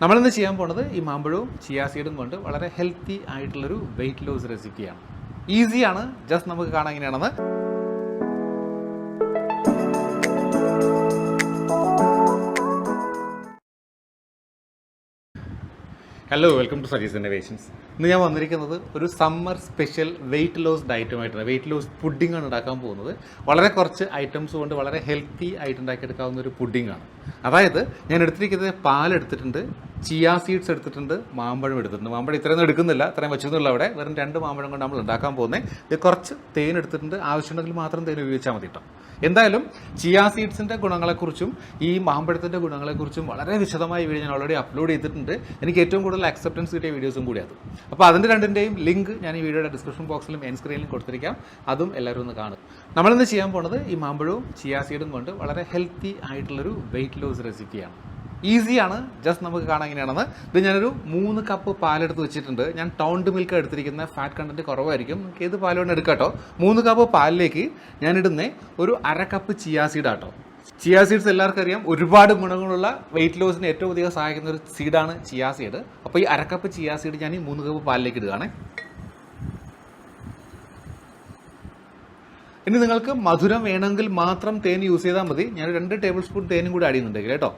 നമ്മളിന്ന് ചെയ്യാൻ പോണത് ഈ മാമ്പഴവും ചിയാ സീഡും കൊണ്ട് വളരെ ഹെൽത്തി ആയിട്ടുള്ളൊരു വെയിറ്റ് ലോസ് റെസിപ്പിയാണ്. ഈസിയാണ്, ജസ്റ്റ് നമുക്ക് കാണാൻ എങ്ങനെയാണെന്ന്. Hello, welcome to Saji's innovations. ഇന്ന് ഞാൻ വന്നിരിക്കുന്നത് ഒരു സമ്മർ സ്പെഷ്യൽ വെയിറ്റ് ലോസ് ഡയറ്റുമായിട്ടാണ്. വെയിറ്റ് ലോസ് പുഡിംഗ് ആണ് ഉണ്ടാക്കാൻ പോകുന്നത്. വളരെ കുറച്ച് ഐറ്റംസ് കൊണ്ട് വളരെ ഹെൽത്തി ആയിട്ട് ഉണ്ടാക്കിയെടുക്കാവുന്ന ഒരു പുഡിംഗ് ആണ്. അതായത് ഞാൻ എടുത്തിരിക്കുന്നത് പാലെടുത്തിട്ടുണ്ട്, ചിയാ സീഡ്സ് എടുത്തിട്ടുണ്ട്, മാമ്പഴം എടുത്തിട്ടുണ്ട്. മാമ്പഴം ഇത്രയൊന്നും എടുക്കുന്നില്ല, ഇത്രയും വെച്ചൊന്നുമില്ല. അവിടെ വെറും 2 മാമ്പഴം കൊണ്ട് നമ്മൾ ഉണ്ടാക്കാൻ പോകുന്നത്. ഇത് കുറച്ച് തേൻ എടുത്തിട്ടുണ്ട്, ആവശ്യമുണ്ടെങ്കിൽ മാത്രം തേൻ ഉപയോഗിച്ചാൽ മതി കേട്ടോ. എന്തായാലും ചിയാ സീഡ്സിൻ്റെ ഗുണങ്ങളെക്കുറിച്ചും ഈ മാമ്പഴത്തിൻ്റെ ഗുണങ്ങളെക്കുറിച്ചും വളരെ വിശദമായ വീഡിയോ ഞാൻ ഓൾറെഡി അപ്ലോഡ് ചെയ്തിട്ടുണ്ട്. എനിക്ക് ഏറ്റവും കൂടുതൽ അക്സെപ്റ്റൻസ് കിട്ടിയ വീഡിയോസും കൂടി അത്. അപ്പോൾ അതിൻ്റെ രണ്ടിൻ്റെയും ലിങ്ക് ഞാൻ ഈ വീഡിയോയുടെ ഡിസ്ക്രിപ്ഷൻ ബോക്സിലും എൻ സ്ക്രീനിലും കൊടുത്തിരിക്കാം. അതും എല്ലാവരും ഒന്ന് കാണും. നമ്മളിന്ന് ചെയ്യാൻ പോണത് ഈ മാമ്പഴവും ചിയാ സീഡും കൊണ്ട് വളരെ ഹെൽത്തി ആയിട്ടുള്ളൊരു വെയിറ്റ് ലോസ് റെസിപ്പിയാണ്. ഈസിയാണ്, ജസ്റ്റ് നമുക്ക് കാണാൻ എങ്ങനെയാണെന്ന്. ഇത് ഞാനൊരു 3 കപ്പ് പാലെടുത്ത് വെച്ചിട്ടുണ്ട്. ഞാൻ ടൗൺഡ് മിൽക്ക് എടുത്തിരിക്കുന്ന, ഫാറ്റ് കണ്ടന്റ് കുറവായിരിക്കും, നമുക്ക് ഏത് പാൽ വേണം എടുക്കാം കേട്ടോ. 3 കപ്പ് പാലിലേക്ക് ഞാൻ ഇടുന്ന ഒരു 1/2 കപ്പ് ചിയാ സീഡാട്ടോ. ചിയാ സീഡ്സ് എല്ലാവർക്കും അറിയാം, ഒരുപാട് ഗുണങ്ങളുള്ള വെയിറ്റ് ലോസിന് ഏറ്റവും അധികം സഹായിക്കുന്ന ഒരു സീഡാണ് ചിയാ സീഡ്. അപ്പോൾ ഈ 1/2 കപ്പ് ചിയാ സീഡ് ഞാൻ ഈ 3 കപ്പ് പാലിലേക്ക് ഇടുകയാണ്. ഇനി നിങ്ങൾക്ക് മധുരം വേണമെങ്കിൽ മാത്രം തേൻ യൂസ് ചെയ്താൽ മതി. ഞാൻ 2 ടേബിൾ സ്പൂൺ തേനും കൂടി ആഡ് ചെയ്യുന്നുണ്ടെങ്കിൽ കേട്ടോ.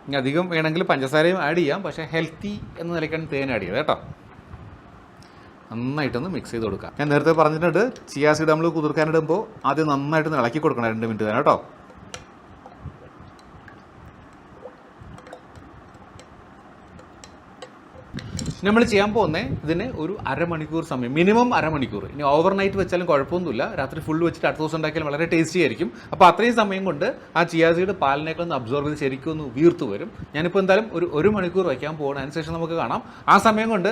ഇനി അധികം വേണമെങ്കിൽ പഞ്ചസാരയും ആഡ് ചെയ്യാം, പക്ഷേ ഹെൽത്തി എന്ന നിലയ്ക്കാണ് തേൻ ആഡ് ചെയ്തത് കേട്ടോ. നന്നായിട്ടൊന്ന് മിക്സ് ചെയ്ത് കൊടുക്കാം. ഞാൻ നേരത്തെ പറഞ്ഞിട്ടുണ്ട്, ചിയാ സീഡ് നമ്മൾ കുതിർക്കാനിടുമ്പോൾ ആദ്യം നന്നായിട്ടൊന്ന് ഇളക്കി കൊടുക്കണം 2 മിനിറ്റ് തന്നെ കേട്ടോ. നമ്മൾ ചെയ്യാൻ പോകുന്നത് ഇതിന് ഒരു 1/2 മണിക്കൂർ സമയം, മിനിമം 1/2 മണിക്കൂർ. ഇനി ഓവർ നൈറ്റ് വെച്ചാലും കുഴപ്പമൊന്നുമില്ല, രാത്രി ഫുൾ വെച്ചിട്ട് അടുത്ത ദിവസം ഉണ്ടാക്കിയാലും വളരെ ടേസ്റ്റി ആയിരിക്കും. അപ്പോൾ അത്രയും സമയം കൊണ്ട് ആ ചിയാ സീഡ് പാലിനേക്കാൾ ഒന്ന് അബ്സോർവ് ചെയ്ത് ശരിക്കും ഒന്ന് വീർത്ത് വരും. ഞാനിപ്പോൾ എന്തായാലും ഒരു മണിക്കൂർ വയ്ക്കാൻ പോകണം, അതിനുശേഷം നമുക്ക് കാണാം. ആ സമയം കൊണ്ട്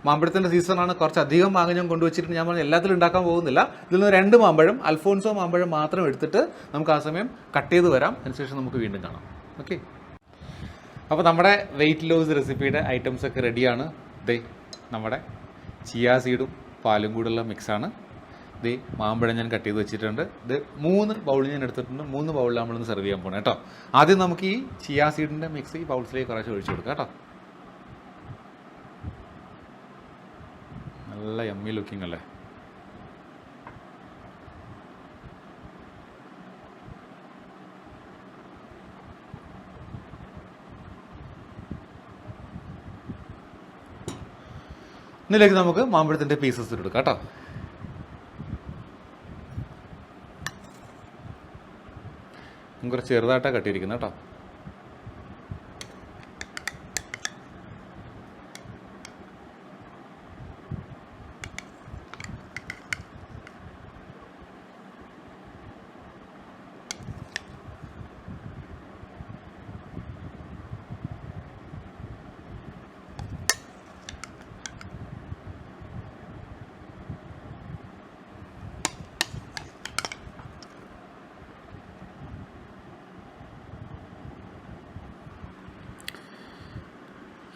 മാമ്പഴത്തിൻ്റെ സീസണാണ്, കുറച്ചധികം മാങ്ങ ഞാൻ കൊണ്ടുവച്ചിട്ട് ഞാൻ പറഞ്ഞ എല്ലാത്തിലും ഉണ്ടാക്കാൻ പോകുന്നില്ല. ഇതിൽ നിന്ന് 2 മാമ്പഴം, അൽഫോൺസോ മാമ്പഴം മാത്രം എടുത്തിട്ട് നമുക്ക് ആ സമയം കട്ട് ചെയ്ത് വരാം. അതിനുശേഷം നമുക്ക് വീണ്ടും കാണാം. ഓക്കെ, അപ്പോൾ നമ്മുടെ വെയിറ്റ് ലോസ് റെസിപ്പിയുടെ ഐറ്റംസ് ഒക്കെ റെഡിയാണ്. നമ്മുടെ ചിയാ സീഡും പാലും കൂടെയുള്ള മിക്സാണ്. മാമ്പഴം ഞാൻ കട്ട് ചെയ്ത് വെച്ചിട്ടുണ്ട്. 3 ബൗൾ ഞാൻ എടുത്തിട്ടുണ്ട്. 3 ബൗളിൽ നമ്മളൊന്ന് സെർവ് ചെയ്യാൻ പോകണം കേട്ടോ. ആദ്യം നമുക്ക് ഈ ചിയാ സീഡിൻ്റെ മിക്സ് ഈ ബൗൾസിലേക്ക് കുറച്ച് ഒഴിച്ചു കൊടുക്കാം കേട്ടോ. നല്ല യമ്മി ലുക്കിംഗ് അല്ലേ. ഇതിലേക്ക് നമുക്ക് മാമ്പഴത്തിൻ്റെ പീസസ് എടുക്കാം കേട്ടോ. കുറച്ച് ചെറുതായിട്ടാണ് കട്ടിയിരിക്കുന്നത് കേട്ടോ.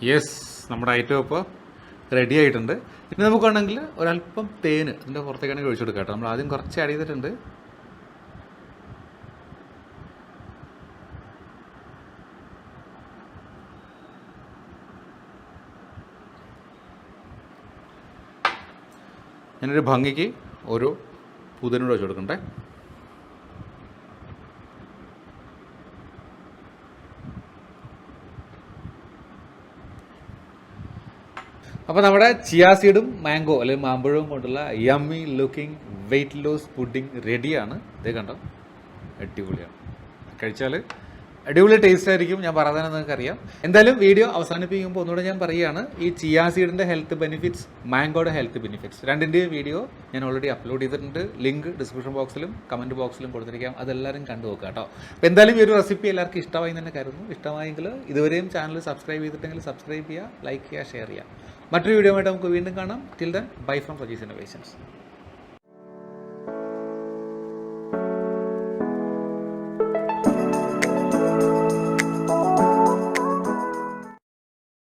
യെസ്, നമ്മുടെ ഐറ്റം ഇപ്പോൾ റെഡി ആയിട്ടുണ്ട്. ഇനി നമുക്ക് വേണമെങ്കിൽ ഒരല്പം തേന് അതിൻ്റെ പുറത്തേക്കാണെങ്കിൽ ഒഴിച്ചു കൊടുക്കാം കേട്ടോ. നമ്മൾ ആദ്യം കുറച്ച് ആഡ് ചെയ്തിട്ടുണ്ട്. ഞാനൊരു ഭംഗിക്ക് ഓരോ പുതിനോട് വെച്ച് കൊടുക്കണ്ടേ. അപ്പോൾ നമ്മുടെ ചിയാ സീഡും മാംഗോ അല്ലെങ്കിൽ മാമ്പഴവും കൊണ്ടുള്ള yummy looking weight loss pudding റെഡിയാണ്. ഇതേ കണ്ടോ, അടിപൊളിയാണ്. കഴിച്ചാൽ അടിപൊളി ടേസ്റ്റ് ആയിരിക്കും, ഞാൻ പറയാതെ നിങ്ങൾക്ക് അറിയാം. എന്തായാലും വീഡിയോ അവസാനിപ്പിക്കുമ്പോൾ ഒന്നുകൂടെ ഞാൻ പറയുകയാണ്, ഈ ചിയാ സീഡിൻ്റെ ഹെൽത്ത് ബെനിഫിറ്റ്സ്, മാംഗോയുടെ ഹെൽത്ത് ബെനിഫിറ്റ്സ് രണ്ടിൻ്റെയും വീഡിയോ ഞാൻ ഓൾറെഡി അപ്ലോഡ് ചെയ്തിട്ടുണ്ട്. ലിങ്ക് ഡിസ്ക്രിപ്ഷൻ ബോക്സിലും കമൻറ്റ് ബോക്സിലും കൊടുത്തിരിക്കാം. അതെല്ലാവരും കണ്ടു നോക്കുക കേട്ടോ. അപ്പോൾ എന്തായാലും ഈ ഒരു റെസിപ്പി എല്ലാവർക്കും ഇഷ്ടമായി തന്നെ കരുതുന്നു. ഇഷ്ടമായെങ്കിൽ ഇതുവരെയും ചാനൽ സബ്സ്ക്രൈബ് ചെയ്തിട്ടെങ്കിൽ സബ്സ്ക്രൈബ് ചെയ്യുക, ലൈക്ക് ചെയ്യുക, ഷെയർ ചെയ്യുക. മറ്റൊരു വീഡിയോ ആയിട്ട് നമുക്ക് വീണ്ടും കാണാം. Till then, bye from Saji's innovations.